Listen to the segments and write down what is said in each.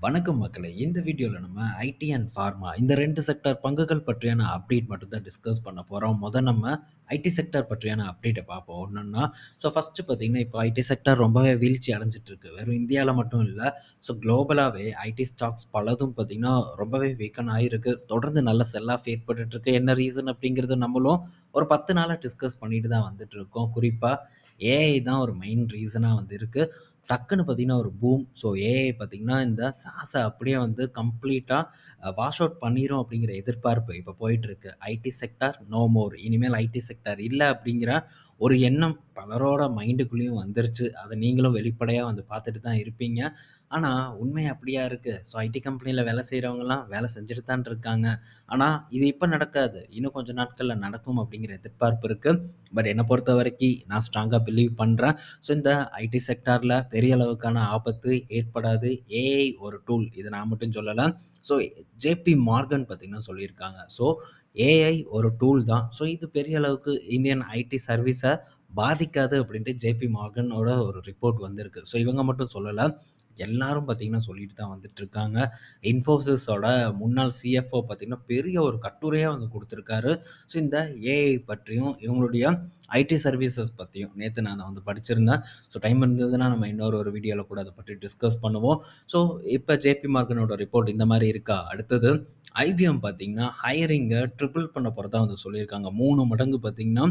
வணக்கம் மக்களே! இந்த வீடியோல நம்ம ஐடி அண்ட் ஃபார்மா இந்த 2 செக்டார் பங்குகள் பற்றியான அப்டேட் மட்டும் தான் டிஸ்கஸ் பண்ண போறோம். நம்ம ஐடி செக்டார் பற்றியான அப்டேட்ட பார்ப்போம் ஒன்னொன்னா. ஃபர்ஸ்ட்டு பார்த்தீங்கன்னா, இப்போ ஐடி செக்டார் ரொம்பவே வீழ்ச்சி அடைஞ்சிட்டு இருக்கு. வெறும் இந்தியால மட்டும் இல்ல. குளோபலாவே ஐடி ஸ்டாக்ஸ் பலதும் பார்த்தீங்கன்னா, ரொம்பவே வீக்கன் ஆயிருக்கு. தொடர்ந்து நல்ல செல் ஆஃப் ஏற்பட்டுட்டு இருக்கு. என்ன ரீசன் அப்படிங்கிறது நம்மளும் ஒரு 10 நாளா டிஸ்கஸ் பண்ணிட்டு தான் வந்துட்டு இருக்கோம். குறிப்பா ஏஐ தான் ஒரு மெயின் ரீசனா வந்து இருக்கு. டக்குன்னு பார்த்தீங்கன்னா ஒரு பூம். ஏஐ பார்த்தீங்கன்னா, இந்த சாஸ அப்படியே வந்து கம்ப்ளீட்டா வாஷ் அவுட் பண்ணிரும் அப்படிங்கிற எதிர்பார்ப்பு இப்ப போயிட்டுருக்கு. IT sector no more. இனிமேல் ஐடி செக்டார் இல்ல அப்படிங்கிற ஒரு எண்ணம் பலரோட மைண்டுக்குள்ளேயும் வந்துருச்சு. அத நீங்களும் வெளிப்படையா வந்து பார்த்துட்டு தான் இருப்பீங்க. ஆனா, உண்மை அப்படியா இருக்கு? ஐடி கம்பெனில வேலை செய்றவங்கலாம் வேலை செஞ்சுட்டு தான் இருக்காங்க. ஆனா, இது இப்ப நடக்காது. இன்னும் கொஞ்ச நாட்கள்ல நடக்கும் அப்படிங்கிற எதிர்பார்ப்பு இருக்கு. பட் என்ன பொறுத்தவரைக்கி நான் ஸ்ட்ராங்கா பிலீவ் பண்றேன். இந்த ஐடி செக்டார்ல பெரிய அளவுக்கான ஆபத்து ஏற்படாது. ஏஐ ஒரு டூல். இத நான் மட்டும் சொல்லல. ஸோ ஜேபி மார்கன் பார்த்தீங்கன்னா சொல்லியிருக்காங்க. ஏஐ ஒரு டூல் தான். இது பெரிய அளவுக்கு இந்தியன் ஐடி சர்வீஸ பாதிக்காது அப்படின்ட்டு ஜேபி மார்கனோட ஒரு ரிப்போர்ட் வந்திருக்கு. இவங்க மட்டும் சொல்லல. எல்லாரும் பார்த்தீங்கன்னா சொல்லிட்டு தான் வந்துட்டுருக்காங்க. இன்ஃபோசிஸோட முன்னாள் சிஎஃப்ஓ பார்த்தீங்கன்னா, பெரிய ஒரு கட்டுரையா வந்து குடுத்துருக்காரு. இந்த ஏஐ பற்றியும், இவங்களுடைய ஐடி சர்வீசஸ் பத்தியும் நேத்து நான் அத வந்து படிச்சிருந்தேன். டைம் இருந்ததுன்னா நம்ம இன்னொரு ஒரு வீடியோல கூட அத பற்றி டிஸ்கஸ் பண்ணுவோம். இப்ப ஜேபி மார்கனோட ரிப்போர்ட் இந்த மாரி இருக்கா? அடுத்தது ஐபிஎம் பார்த்தீங்கன்னா, ஹையரிங்க ட்ரிபிள் பண்ண போறதா வந்து சொல்லியிருக்காங்க. 3 மடங்கு பார்த்தீங்கன்னா,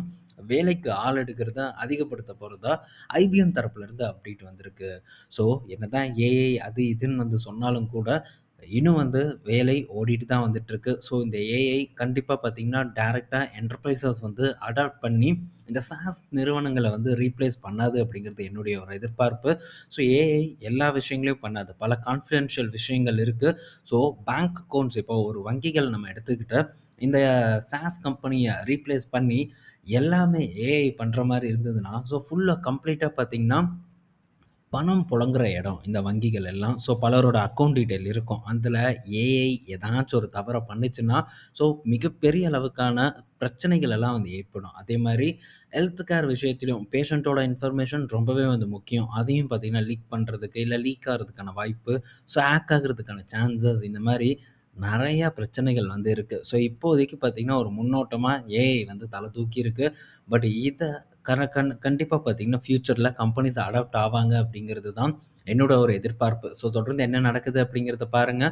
வேலைக்கு ஆள் எடுக்கிறத அதிகப்படுத்த போறதா ஐபிஎம் தரப்புலருந்து அப்டேட் வந்திருக்கு. ஸோ என்னதான் ஏஐ அது இதுன்னு வந்து சொன்னாலும் கூட, இன்னும் வந்து வேலை ஓடிட்டு தான் வந்துட்டுருக்கு. இந்த ஏஐ கண்டிப்பா பார்த்தீங்கன்னா, டைரக்ட்டா என்டர்பிரைசஸ் வந்து அடாப்ட் பண்ணி, இந்த சாஸ் நிறுவனங்கள வந்து ரீப்ளேஸ் பண்ணாது அப்படிங்கிறது என்னுடைய ஒரு எதிர்பார்ப்பு. ஏஐ எல்லா விஷயங்களையும் பண்ணாது. பல கான்ஃபிடென்ஷியல் விஷயங்கள் இருக்கு. ஸோ பேங்க் அக்கவுண்ட்ஸ் இப்போ ஒரு வங்கிகள் நம்ம எடுத்துக்கிட்டா, இந்த சாஸ் கம்பெனிய ரீப்ளேஸ் பண்ணி எல்லாமே ஏஐ பண்ற மாரி இருந்ததுன்னா, ஃபுல்லா கம்ப்ளீட்டா பார்த்தீங்கன்னா பணம் புழங்குற இடம் இந்த வங்கிகள் எல்லாம். பலரோட அக்கவுண்ட் டீட்டெயில் இருக்கும். அதில ஏஐ ஏதாச்சும் ஒரு தவற பண்ணுச்சுன்னா, மிகப்பெரிய அளவுக்கான பிரச்சனைகள் எல்லாம் வந்து ஏற்படும். அதேமாரி ஹெல்த் கேர் விஷயத்திலும் பேஷண்ட்டோட இன்ஃபர்மேஷன் ரொம்பவே வந்து முக்கியம். அதையும் பார்த்தீங்கன்னா, லீக் பண்றதுக்கு, இல்ல லீக் ஆகுறதுக்கான வாய்ப்பு, ஹேக் ஆகுறதுக்கான சான்சஸ் இந்த மாரி நெறைய பிரச்சனைகள் வந்து இருக்கு. இப்போதைக்கு பார்த்தீங்கன்னா, ஒரு முன்னோட்டமா ஏஐ வந்து தல தூக்கியிருக்கு. பட் இத கண்டிப்பா பார்த்தீங்கன்னா, ஃபியூச்சர்ல கம்பெனிஸ் அடாப்ட் ஆவாங்க அப்படிங்கிறது தான் என்னோட ஒரு எதிர்பார்ப்பு. தொடர்ந்து என்ன நடக்குது அப்படிங்கிறத பாருங்க.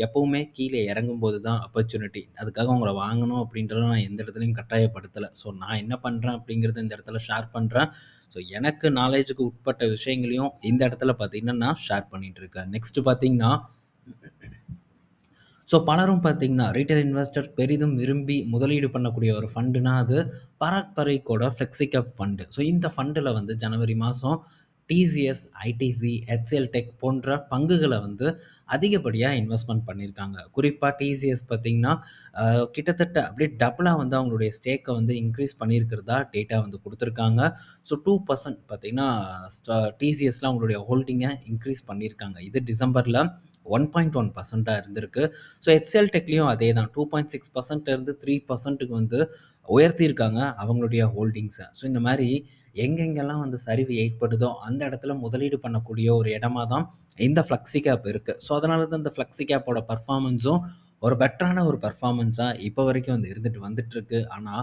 எப்பவுமே கீழ இறங்கும்போது தான் ஆப்பர்ச்சுனிட்டி. அதுக்காக உங்கள வாங்கணும் அப்படின்றத நான் எந்த இடத்துலயும் கட்டாயப்படுத்தல. நான் என்ன பண்றேன் அப்படிங்கிறத இந்த இடத்துல ஷேர் பண்றேன். எனக்கு நாலேட்ஜுக்கு உட்பட்ட விஷயங்களையும் இந்த இடத்துல பார்த்தீங்கன்னா, நான் ஷேர் பண்ணிட்டு இருக்கேன். நெக்ஸ்ட் பார்த்தீங்கன்னா பலரும் பார்த்தீங்கன்னா, ரீட்டெயில் இன்வெஸ்டர் பெரிதும் விரும்பி முதலீடு பண்ணக்கூடிய ஒரு ஃபண்டுனா, அது பராக் பரேக்கோட ஃப்ளெக்ஸி கேப் ஃபண்டு. இந்த ஃபண்டுல வந்து ஜனவரி மாசம் டிசிஎஸ், ஐடிசி, ஹெச்எல் டெக் போன்ற பங்குகள வந்து அதிகப்படியா இன்வெஸ்ட்மென்ட் பண்ணியிருக்காங்க. குறிப்பா டிசிஎஸ் பார்த்தீங்கன்னா, அ கிட்டத்தட்ட அப்படியே டபுளா வந்து அவங்களுடைய ஸ்டேக்க வந்து இன்கிரீஸ் பண்ணியிருக்கிறதா டேட்டா வந்து குடுத்துருக்காங்க. 2% பார்த்தீங்கன்னா, டிசிஎஸ்ல அவங்களுடைய ஹோல்டிங்க இன்கிரீஸ் பண்ணியிருக்காங்க. இது டிசம்பர்ல 1.1% இருந்திருக்கு. ஹெச்எல் டெக்லயும் அதே தான் 2.6% இருந்து 3%க்கு வந்து உயர்த்தியிருக்காங்க அவங்களுடைய ஹோல்டிங்ஸ. இந்த மாரி எங்கெங்கெல்லாம் வந்து சரிவு ஏற்படுதோ, அந்த இடத்துல முதலீடு பண்ணக்கூடிய ஒரு இடமா தான் இந்த ஃப்ளெக்ஸி கேப் இருக்கு. அதனால தான் இந்த ஃப்ளெக்ஸி கேப்போட பெர்ஃபார்மன்ஸும் ஒரு பெட்டரான ஒரு பெர்ஃபார்மன்ஸா இப்ப வரைக்கும் வந்து இருந்துட்டு வந்துட்டுருக்கு. ஆனா,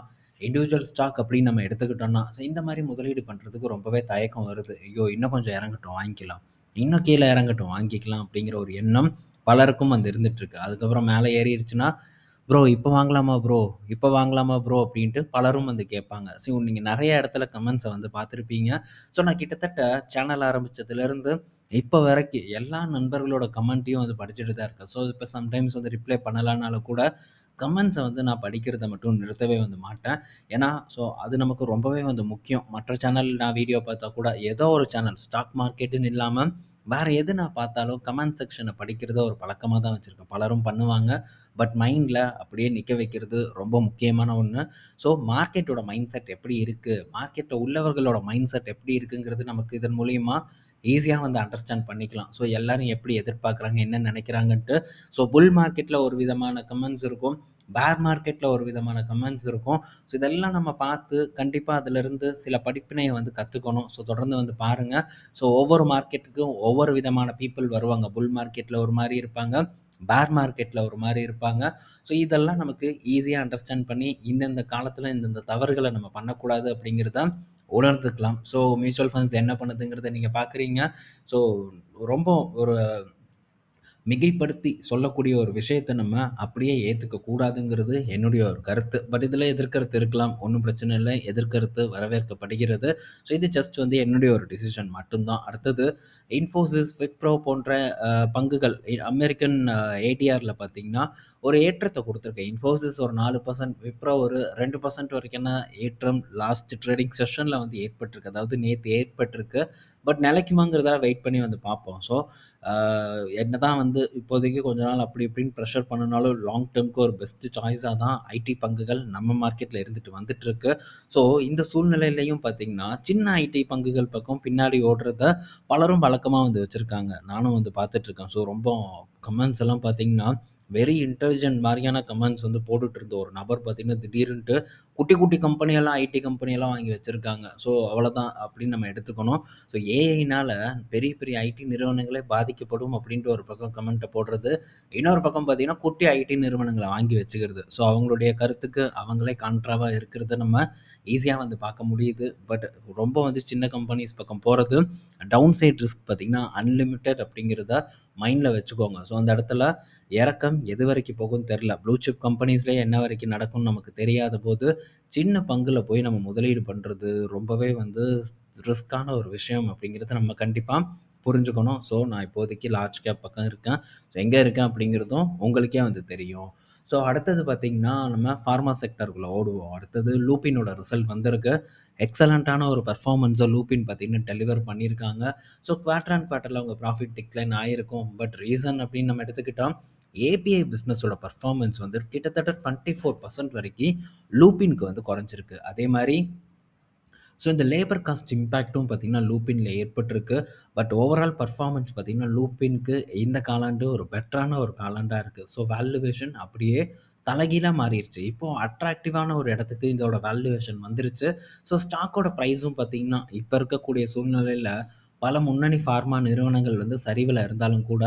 இண்டிவிஜுவல் ஸ்டாக் அப்படின்னு நம்ம எடுத்துக்கிட்டோம்னா, இந்த மாரி முதலீடு பண்றதுக்கு ரொம்பவே தயக்கம் வருது. ஐயோ! இன்னும் கொஞ்சம் இறங்கட்டும் வாங்கிக்கலாம். இன்னும் கீழ இறங்கட்டும் வாங்கிக்கலாம் அப்படிங்கிற ஒரு எண்ணம் பலருக்கும் வந்து இருந்துட்டுருக்கு. அதுக்கப்புறம் மேல ஏறிருச்சுன்னா, "ப்ரோ இப்ப வாங்கலாமா ப்ரோ? இப்ப வாங்கலாமா ப்ரோ?" அப்படின்ட்டு பலரும் வந்து கேட்பாங்க. நீங்க நெறைய இடத்துல கமெண்ட்ஸ வந்து பார்த்துருப்பீங்க. நான் கிட்டத்தட்ட சேனல் ஆரம்பிச்சதுலருந்து இப்ப வரைக்கும் எல்லா நண்பர்களோட கமெண்ட்டையும் வந்து படிச்சுட்டு தான் இருக்கேன். இப்ப சம்டைம்ஸ் வந்து ரிப்ளை பண்ணலனாலும் கூட, கமெண்ட்ஸ வந்து நான் படிக்கிறத மட்டும் நிறுத்தவே வந்து மாட்டேன். ஏன்னா, அது நமக்கு ரொம்பவே வந்து முக்கியம். மற்ற சேனல் நான் வீடியோ பார்த்தா கூட, ஏதோ ஒரு சேனல் ஸ்டாக் மார்க்கெட்டுன்னு இல்லாம, வேற எது நான் பார்த்தாலும் கமெண்ட் செக்ஷன படிக்கிறத ஒரு பழக்கமா தான் வச்சிருக்கேன். பலரும் பண்ணுவாங்க. பட் மைண்ட்ல அப்படியே நிக்க வைக்கிறது ரொம்ப முக்கியமான ஒண்ணு. மார்க்கெட்டோட மைண்ட் செட் எப்படி இருக்கு? மார்க்கெட்ல உள்ளவர்களோட மைண்ட் செட் எப்படி இருக்குங்கிறது நமக்கு இதன் மூலியமா ஈஸியா வந்து அண்டர்ஸ்டாண்ட் பண்ணிக்கலாம். ஸோ எல்லாரும் எப்படி எதிர்பார்க்குறாங்க, என்ன நினைக்கிறாங்கன்ட்டு. ஸோ புல் மார்க்கெட்ல ஒரு விதமான கமெண்ட்ஸ் இருக்கும். பேர் மார்க்கெட்ல ஒரு விதமான கமெண்ட்ஸ் இருக்கும். ஸோ இதெல்லாம் நம்ம பார்த்து கண்டிப்பா அதிலிருந்து சில படிப்பினைய வந்து கத்துக்கணும். ஸோ தொடர்ந்து வந்து பாருங்க. ஸோ ஒவ்வொரு மார்க்கெட்டுக்கும் ஒவ்வொரு விதமான பீப்பிள் வருவாங்க. புல் மார்க்கெட்ல ஒரு மாரி இருப்பாங்க. பேர் மார்க்கெட்ல ஒரு மாரி இருப்பாங்க. ஸோ இதெல்லாம் நமக்கு ஈஸியா அண்டர்ஸ்டாண்ட் பண்ணி, இந்தந்த காலத்தில இந்தந்த தவறுகள நம்ம பண்ணக்கூடாது அப்படிங்கிறத உணர்ந்துக்கலாம். ஸோ மியூச்சுவல் ஃபண்ட்ஸ் என்ன பண்ணுதுங்கிறத நீங்க பார்க்குறீங்க. ஸோ ரொம்ப ஒரு மிகைப்படுத்தி சொல்லக்கூடிய ஒரு விஷயத்த நம்ம அப்படியே ஏத்துக்க கூடாதுங்கிறது என்னுடைய ஒரு கருத்து. பட் இதில எதிர்கருத்து இருக்கலாம். ஒண்ணும் பிரச்சனை இல்ல. எதிர்கருத்து வரவேற்கப்படுகிறது. ஸோ இது ஜஸ்ட் வந்து என்னுடைய ஒரு டிசிஷன் மட்டும் தான். அடுத்தது இன்ஃபோசிஸ், விப்ரோ போன்ற பங்குகள் அமெரிக்கன் ஏடிஆர்ல பார்த்தீங்கன்னா, ஒரு ஏற்றத்த குடுத்திருக்கு. இன்ஃபோசிஸ் ஒரு 4%, விப்ரோ ஒரு 2% வரைக்கான ஏற்றம் லாஸ்ட் ட்ரேடிங் செஷன்ல வந்து ஏற்பட்டிருக்கு. அதாவது நேத்து ஏற்பட்டிருக்கு. பட் நிலைக்குமாங்கிறத வெயிட் பண்ணி வந்து பார்ப்போம். ஸோ ஆ என்னதான் வந்து இப்போதைக்கு கொஞ்ச நாள் அப்படி இப்படின்னு ப்ரெஷர் பண்ணுனாலும், லாங் டெர்ம்க்கு ஒரு பெஸ்ட் சாய்ஸா தான் ஐடி பங்குகள் நம்ம மார்க்கெட்ல இருந்துட்டு வந்துட்டுருக்கு. ஸோ இந்த சூழ்நிலையிலயும் பார்த்தீங்கன்னா, சின்ன ஐடி பங்குகள் பக்கம் பின்னாடி ஓடுறத பலரும் வழக்கமா வந்து வச்சிருக்காங்க. நானும் வந்து பார்த்துட்டுருக்கேன். ஸோ ரொம்ப கமெண்ட்ஸ் எல்லாம் பார்த்தீங்கன்னா, வெரி இன்டெலிஜென்ட் மாரியான கமெண்ட்ஸ் வந்து போட்டுட்டு இருந்த ஒரு நபர் பார்த்தீங்கன்னா, திடீர்னுட்டு குட்டி குட்டி கம்பெனியெல்லாம் ஐடி கம்பெனியெல்லாம் வாங்கி வச்சிருக்காங்க. ஸோ அவ்வளோதான் அப்படின்னு நம்ம எடுத்துக்கணும். ஸோ ஏஐனால பெரிய பெரிய ஐடி நிறுவனங்களே பாதிக்கப்படும் அப்படின்ட்டு ஒரு பக்கம் கமெண்ட்ட போடுறது. இன்னொரு பக்கம் பார்த்தீங்கன்னா, குட்டி ஐடி நிறுவனங்கள வாங்கி வச்சுக்கிறது. ஸோ அவங்களுடைய கருத்துக்கு அவங்களே கான்ட்ராவா இருக்கிறத நம்ம ஈஸியா வந்து பார்க்க முடியுது. பட் ரொம்ப வந்து சின்ன கம்பெனிஸ் பக்கம் போறது, டவுன் சைட் ரிஸ்க் பார்த்தீங்கன்னா, அன்லிமிட்டட் அப்படிங்கிறத மைண்ட்ல வச்சுக்கோங்க. ஸோ அந்த இடத்துல இறக்கம் எது வரைக்கும் போகும்னு தெரியல. ப்ளூ சிப் கம்பெனிஸ்லயே என்ன வரைக்கும் நடக்கும்னு நமக்கு தெரியாத போது, சின்ன பங்குல போய் நம்ம முதலீடு பண்றது ரொம்பவே வந்து ரிஸ்க்கான ஒரு விஷயம் அப்படிங்கிறத நம்ம கண்டிப்பா புரிஞ்சுக்கணும். ஸோ நான் இப்போதைக்கு லார்ஜ் கேப் பக்கம் இருக்கேன். ஸோ எங்க இருக்கேன் அப்படிங்கிறதும் உங்களுக்கே வந்து தெரியும். ஸோ அடுத்தது பார்த்தீங்கன்னா, நம்ம ஃபார்மா செக்டார்க்குள்ள ஓடுவோம். அடுத்தது லூப்பினோட ரிசல்ட் வந்திருக்கு. எக்ஸலன்ட்டான ஒரு பெர்ஃபார்மன்ஸ லூப்பின் பார்த்தீங்கன்னா டெலிவர் பண்ணியிருக்காங்க. ஸோ குவார்டர் ஆன் குவார்டர்ல அவங்க ப்ராஃபிட் டிக்ளைன் ஆயிருக்கும். பட் ரீசன் அப்படின்னு நம்ம எடுத்துக்கிட்டா, ஏபிஐ பிசினஸோட பெர்ஃபார்மன்ஸ் வந்து கிட்டத்தட்ட 24% வரைக்கும் லூப்பின்க்கு வந்து குறைஞ்சிருக்கு. அதே மாரி ஸோ இந்த லேபர் காஸ்ட் இம்பேக்ட்டும் பார்த்தீங்கன்னா, லூப்பின்ல ஏற்பட்டிருக்கு. பட் ஓவரால் பெர்ஃபார்மன்ஸ் பார்த்தீங்கன்னா, லூப்பின்க்கு இந்த காலாண்டு ஒரு பெட்டரான ஒரு காலாண்டா இருக்கு. ஸோ வேல்யூவேஷன் அப்படியே தலைகீழா மாறிருச்சு. இப்போ அட்ராக்டிவான ஒரு இடத்துக்கு இதோட வேல்யூவேஷன் வந்துருச்சு. ஸோ ஸ்டாக்கோட பிரைஸும் பார்த்தீங்கன்னா, இப்ப இருக்கக்கூடிய சூழ்நிலையில பல முன்னணி ஃபார்மா நிறுவனங்கள் வந்து சரிவுல இருந்தாலும் கூட,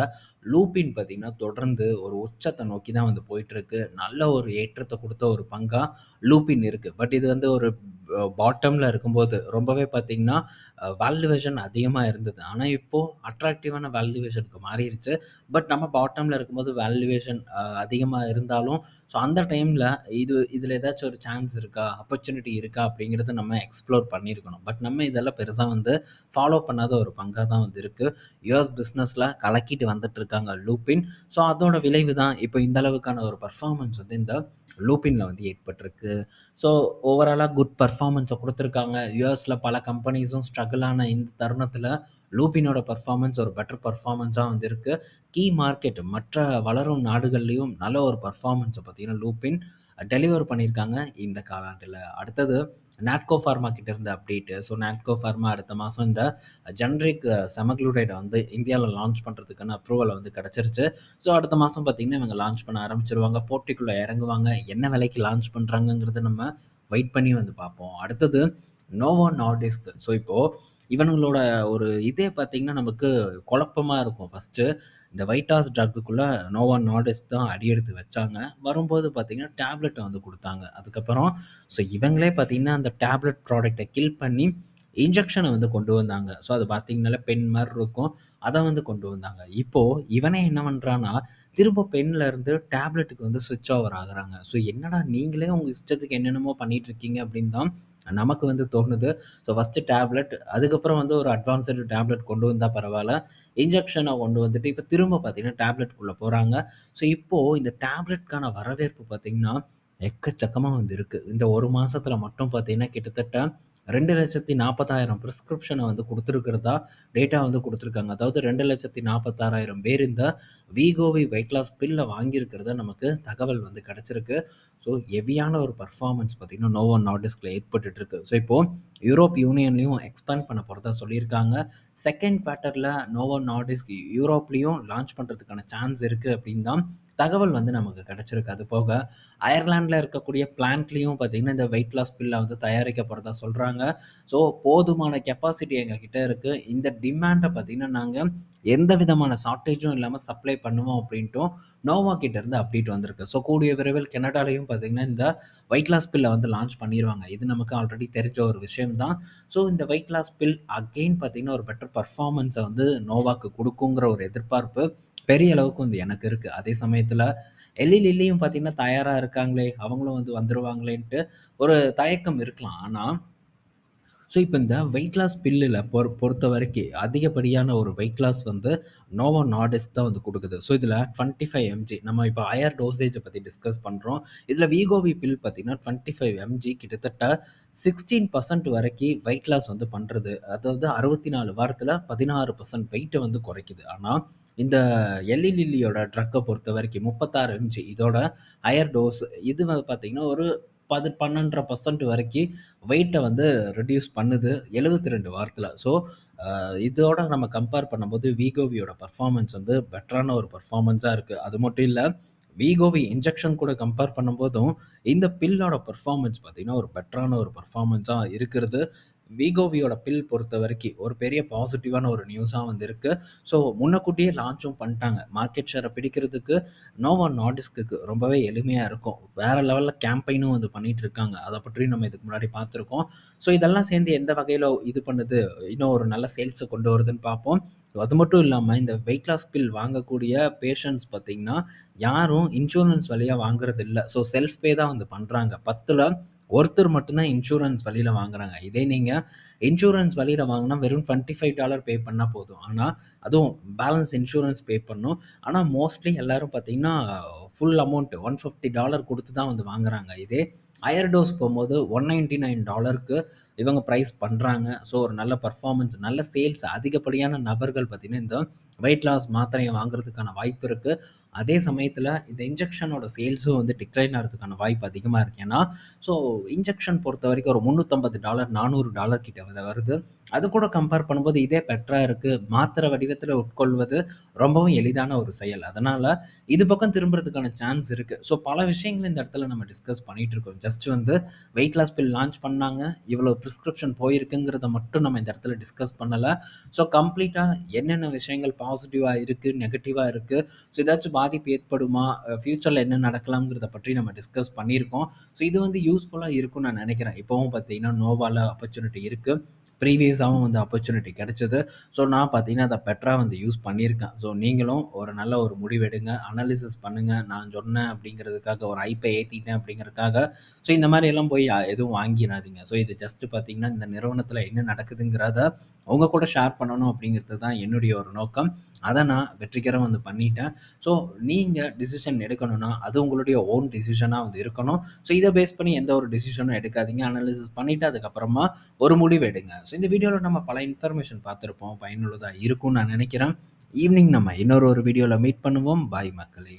லூப்பின் பார்த்தீங்கன்னா, தொடர்ந்து ஒரு உச்சத்த நோக்கி தான் வந்து போயிட்டுருக்கு. நல்ல ஒரு ஏற்றத்த குடுத்த ஒரு பங்கா லூப்பின் இருக்கு. பட் இது வந்து ஒரு பாட்டம்ல இருக்கும்போது ரொம்பவே பார்த்தீங்கன்னா, வேல்யூவேஷன் அதிகமா இருந்தது. ஆனா இப்போ அட்ராக்டிவான வேல்யூவேஷனுக்கு மாறிருச்சு. பட் நம்ம பாட்டம்ல இருக்கும்போது வேல்யூவேஷன் அதிகமா இருந்தாலும், ஸோ அந்த டைம்ல இதுல ஏதாச்சும் ஒரு சான்ஸ் இருக்கா? ஆப்பர்ச்சுனிட்டி இருக்கா? அப்படிங்கிறத நம்ம எக்ஸ்ப்ளோர் பண்ணியிருக்கணும். பட் நம்ம இதெல்லாம் பெருசா வந்து ஃபாலோ பண்ணாத ஒரு பங்கா தான் வந்து இருக்கு. யுஎஸ் பிசினஸ்ல கலக்கிட்டு வந்துட்டு இருக்காங்க லூபின். ஸோ அதோட விளைவு தான் இப்போ இந்த அளவுக்கான ஒரு பெர்ஃபார்மன்ஸ் வந்து இந்த லூபின்ல வந்து ஏற்பட்டிருக்கு. ஸோ ஓவராலா குட் பெர்ஃபார்மன்ஸ குடுத்துருக்காங்க. யுஎஸ்ல பல கம்பெனிஸும் ஸ்ட்ரகிள் ஆன இந்த தருணத்தில லூபினோட பெர்ஃபார்மன்ஸ் ஒரு பெட்டர் பெர்ஃபார்மன்ஸா வந்து இருக்கு. கீ மார்க்கெட் மற்ற வளரும் நாடுகள்லயும் நல்ல ஒரு பெர்ஃபார்மன்ஸ பார்த்தீங்கன்னா, லூபின் டெலிவர் பண்ணியிருக்காங்க இந்த காலாண்டுல. அடுத்தது நாட்கோ ஃபார்மா கிட்ட இருந்த அப்டேட்டு. ஸோ நாட்கோ ஃபார்மா அடுத்த மாசம் இந்த ஜெனரிக் செமக்ளூரைட வந்து இந்தியால லான்ச் பண்றதுக்கான அப்ரூவல் வந்து கிடைச்சிருச்சு. ஸோ அடுத்த மாசம் பார்த்தீங்கன்னா, இவங்க லான்ச் பண்ண ஆரம்பிச்சுருவாங்க. போட்டிக்குள்ள இறங்குவாங்க. என்ன விலைக்கு லான்ச் பண்றாங்கங்கிறத நம்ம வெயிட் பண்ணி வந்து பார்ப்போம். அடுத்தது நோவோ நார்டிஸ்க். ஸோ இப்போ இவனுங்களோட ஒரு இதே பார்த்தீங்கன்னா, நமக்கு குழப்பமா இருக்கும். ஃபர்ஸ்ட்டு இந்த வைட்டாஸ் ட்ரக்குக்குள்ள நோவோ நார்டிஸ்க் தான் அடியெடுத்து வச்சாங்க. வரும்போது பார்த்தீங்கன்னா, டேப்லெட்ட வந்து குடுத்தாங்க. அதுக்கப்புறம் ஸோ இவங்களே பார்த்தீங்கன்னா, அந்த டேப்லெட் ப்ராடக்ட்ட கில் பண்ணி இன்ஜெக்ஷன வந்து கொண்டு வந்தாங்க. ஸோ அது பார்த்தீங்கனாலே பென் மாரி இருக்கும். அத வந்து கொண்டு வந்தாங்க. இப்போ இவனே என்ன பண்றான்னா, திரும்ப பென்ல இருந்து டேப்லெட்டுக்கு வந்து ஸ்விட்ச் ஓவர் ஆகுறாங்க. ஸோ என்னடா நீங்களே உங்க இஷ்டத்துக்கு என்னென்னமோ பண்ணிட்டு இருக்கீங்க அப்படின்னு தான் நமக்கு வந்து தோணுது. ஸோ ஃபர்ஸ்ட்டு டேப்லெட், அதுக்கப்புறம் வந்து ஒரு அட்வான்ஸ்டு டேப்லெட் கொண்டு வந்தா பரவால்ல. இன்ஜெக்ஷன கொண்டு வந்துட்டு இப்ப திரும்ப பார்த்தீங்கன்னா, டேப்லெட்குள்ள போறாங்க. ஸோ இப்போ இந்த டேப்லெட்க்கான வரவேற்பு பார்த்தீங்கன்னா, எக்கச்சக்கமா வந்து இருக்கு. இந்த 1 மாசத்துல மட்டும் பார்த்தீங்கன்னா, கிட்டத்தட்ட 2,40,000 பிரிஸ்கிரிப்ஷன வந்து குடுத்துருக்கிறதா டேட்டா வந்து குடுத்துருக்காங்க. அதாவது 2,46,000 பேர் இந்த வீகோவி வெயிட் லாஸ் பில்ல வாங்கியிருக்கிறதா நமக்கு தகவல் வந்து கிடைச்சிருக்கு. ஸோ ஹெவியான ஒரு பெர்ஃபார்மன்ஸ் பார்த்தீங்கன்னா, நோவோ நார்டிஸ்க்ல ஏற்பட்டுட்டு இருக்கு. ஸோ இப்போ யூரோப் யூனியன்லயும் எக்ஸ்பேண்ட் பண்ண போறதா சொல்லியிருக்காங்க. செகண்ட் குவார்ட்டர்ல நோவோ நார்டிஸ்க் யூரோப்லயும் லான்ச் பண்றதுக்கான சான்ஸ் இருக்கு அப்படின்னு தான் தகவல் வந்து நமக்கு கிடைச்சிருக்கு. அது போக அயர்லாண்டில இருக்கக்கூடிய பிளான்ட்லயும் பார்த்தீங்கன்னா, இந்த வெயிட் லாஸ் பில்ல வந்து தயாரிக்க போறதா சொல்றாங்க. ஸோ போதுமான கெப்பாசிட்டி எங்ககிட்ட இருக்கு. இந்த டிமாண்ட பார்த்தீங்கன்னா, நாங்க எந்த விதமான ஷார்ட்டேஜும் இல்லாம சப்ளை பண்ணுவோம் அப்படின்ட்டும் நோவா கிட்ட இருந்து அப்டேட் வந்திருக்கு. ஸோ கூடிய விரைவில் கனடாலயும் பார்த்தீங்கன்னா, இந்த வெயிட் லாஸ் பில்ல வந்து லான்ச் பண்ணிருவாங்க. இது நமக்கு ஆல்ரெடி தெரிஞ்ச ஒரு விஷயம் தான். ஸோ இந்த வெயிட் லாஸ் பில் அகைன் பார்த்தீங்கன்னா, ஒரு பெட்டர் பெர்ஃபார்மன்ஸ வந்து நோவாக்கு குடுக்குங்கிற ஒரு எதிர்பார்ப்பு பெரிய அளவுக்கு வந்து எனக்கு இருக்கு. அதே சமயத்தில எல்லி லில்லியும் பார்த்தீங்கன்னா, தயாரா இருக்காங்களே! அவங்களும் வந்து வந்துருவாங்களேன்ட்டு ஒரு தயக்கம் இருக்கலாம். ஆனா ஸோ, இப்ப இந்த வெயிட் லாஸ் பில்லுல பொறுத்தவரைக்கும் அதிகப்படியான ஒரு வெயிட் லாஸ் வந்து நோவோ நார்டிஸ்க் தான் வந்து குடுக்குது. ஸோ, இதில 25 எம்ஜி நம்ம இப்ப ஹையர் டோசேஜ பத்தி டிஸ்கஸ் பண்றோம். இதில வீகோவி பில் பார்த்தீங்கன்னா, 25 எம்ஜி கிட்டத்தட்ட 16% வரைக்கும் வெயிட் லாஸ் வந்து பண்றது. அதாவது 64 வாரத்தில 16% வெயிட்ட வந்து குறைக்குது. ஆனா, இந்த எல்லி லில்லியோட ட்ரக்க பொறுத்தவரைக்கும் 36 எம்ஜி இதோட ஹையர் டோஸ் இது வந்து பார்த்தீங்கன்னா, ஒரு 12.5% வரைக்கும் வெயிட்ட வந்து ரெட்யூஸ் பண்ணுது 72 வாரத்தில. ஸோ, இதோட நம்ம கம்பேர் பண்ணும்போது வீகோவியோட பெர்ஃபார்மன்ஸ் வந்து பெட்டரான ஒரு பெர்ஃபார்மன்ஸா இருக்கு. அது மட்டும் இல்ல, வீகோவி இன்ஜெக்ஷன் கூட கம்பேர் பண்ணும்போதும், இந்த பில்லோட பெர்ஃபார்மன்ஸ் பார்த்தீங்கன்னா, ஒரு பெட்டரான ஒரு பெர்ஃபார்மன்ஸா இருக்கிறது. வீகோவியோட பில் பொறுத்தவரைக்கும் ஒரு பெரிய பாசிட்டிவான ஒரு நியூஸா வந்து இருக்கு. ஸோ, முன்னக்கூட்டியே லான்ச்சும் பண்ணிட்டாங்க. மார்க்கெட் ஷேர பிடிக்கிறதுக்கு நோவோ நார்டிஸ்க்குக்கு ரொம்பவே எளிமையா இருக்கும். வேற லெவல்ல கேம்பெயினும் வந்து பண்ணிட்டு இருக்காங்க. அத பற்றியும் நம்ம இதுக்கு முன்னாடி பார்த்துருக்கோம். ஸோ, இதெல்லாம் சேர்ந்து எந்த வகையில இது பண்ணுது, இன்னும் ஒரு நல்ல சேல்ஸ கொண்டு வருதுன்னு பார்ப்போம். அது மட்டும் இல்லாம இந்த வெயிட் லாஸ் பில் வாங்கக்கூடிய பேஷண்ட்ஸ் பார்த்தீங்கன்னா, யாரும் இன்சூரன்ஸ் வழியா வாங்குறது இல்ல. ஸோ, செல்ஃப் பே தான் வந்து பண்றாங்க. 10ல ஒருத்தர் மட்டும் தான் இன்சூரன்ஸ் வழியில வாங்குறாங்க. இதே நீங்க இன்சூரன்ஸ் வழியில வாங்குனா வெறும் $25 பே பண்ணா போதும். ஆனா, அதுவும் பேலன்ஸ் இன்சூரன்ஸ் பே பண்ணணும். ஆனா, மோஸ்ட்லி எல்லாரும் பார்த்தீங்கன்னா, ஃபுல் அமௌண்ட் $150 குடுத்து தான் வந்து வாங்குறாங்க. இதே ஹையர் டோஸ் போம்போது $199க்கு இவங்க பிரைஸ் பண்றாங்க. ஸோ, ஒரு நல்ல பெர்ஃபார்மன்ஸ், நல்ல சேல்ஸ் அதிகப்படியான நபர்கள் பார்த்தீங்கன்னா, இந்த வெயிட் லாஸ் மாத்திரைய வாங்குறதுக்கான வாய்ப்பு இருக்கு. அதே சமயத்தில இந்த இன்ஜெக்ஷனோட சேல்ஸும் வந்து டிக்ளைன் ஆறதுக்கான வாய்ப்பு அதிகமா இருக்கு. ஏன்னா, ஸோ இன்ஜெக்ஷன் பொறுத்தவரைக்கும் ஒரு $350 $400 கிட்ட வருது. அது கூட கம்பேர் பண்ணும்போது இதே பெட்டரா இருக்கு. மாத்திரை வடிவத்தில உட்கொள்வது ரொம்பவும் எளிதான ஒரு செயல். அதனால இது பக்கம் திரும்புறதுக்கான சான்ஸ் இருக்கு. ஸோ பல விஷயங்கள் இந்த இடத்துல நம்ம டிஸ்கஸ் பண்ணிட்டு இருக்கோம். ஜஸ்ட் வந்து வெயிட் லாஸ் பில் லான்ச் பண்ணாங்க. இவ்வளோ பிரிஸ்கிரிப்ஷன் போயிருக்குங்கிறத மட்டும் நம்ம இந்த இடத்துல டிஸ்கஸ் பண்ணல. ஸோ கம்ப்ளீட்டா என்னென்ன விஷயங்கள் பாசிட்டிவா இருக்கு, நெகட்டிவா இருக்கு. ஸோ ஏதாச்சும் பாதிப்பு ஏற்படுமா? ஃபியூச்சர்ல என்ன நடக்கலாம்ங்கிறத பற்றி நம்ம டிஸ்கஸ் பண்ணியிருக்கோம். ஸோ இது வந்து யூஸ்ஃபுல்லா இருக்கும்னு நான் நினைக்கிறேன். இப்பவும் பார்த்தீங்கன்னா, நோவால ஆப்பர்ச்சுனிட்டி இருக்கு. ப்ரீவியஸாவும் வந்து ஆப்பர்ச்சுனிட்டி கிடைச்சது. ஸோ நான் பார்த்தீங்கன்னா, அத பெட்டரா வந்து யூஸ் பண்ணியிருக்கேன். ஸோ நீங்களும் ஒரு நல்ல ஒரு முடிவெடுங்க. அனாலிசிஸ் பண்ணுங்க. நான் சொன்னேன் அப்படிங்கிறதுக்காக ஒரு ஹைப்ப ஏத்திட்டேன் அப்படிங்கிறதுக்காக, ஸோ இந்த மாரி எல்லாம் போய் எதுவும் வாங்கிராதீங்க. ஸோ இது ஜஸ்ட் பார்த்தீங்கன்னா, இந்த நிறுவனத்தில என்ன நடக்குதுங்கிறத உங்க கூட ஷேர் பண்ணணும் அப்படிங்கிறது தான் என்னுடைய ஒரு நோக்கம். அத நான் வெற்றிகரமா வந்து பண்ணிட்டேன். ஸோ நீங்க டிசிஷன் எடுக்கணும்னா, அது உங்களுடைய ஓன் டிசிஷனா வந்து இருக்கணும். ஸோ இத பேஸ் பண்ணி எந்த ஒரு டிசிஷனும் எடுக்காதீங்க. அனாலிசிஸ் பண்ணிட்டு அதுக்கப்புறமா ஒரு முடிவு எடுங்க. ஸோ இந்த வீடியோல நம்ம பல இன்ஃபர்மேஷன் பார்த்திருப்போம். பயனுள்ளதா இருக்கும்னு நான் நினைக்கிறேன். ஈவினிங் நம்ம இன்னொரு வீடியோல மீட் பண்ணுவோம். பாய் மக்களே!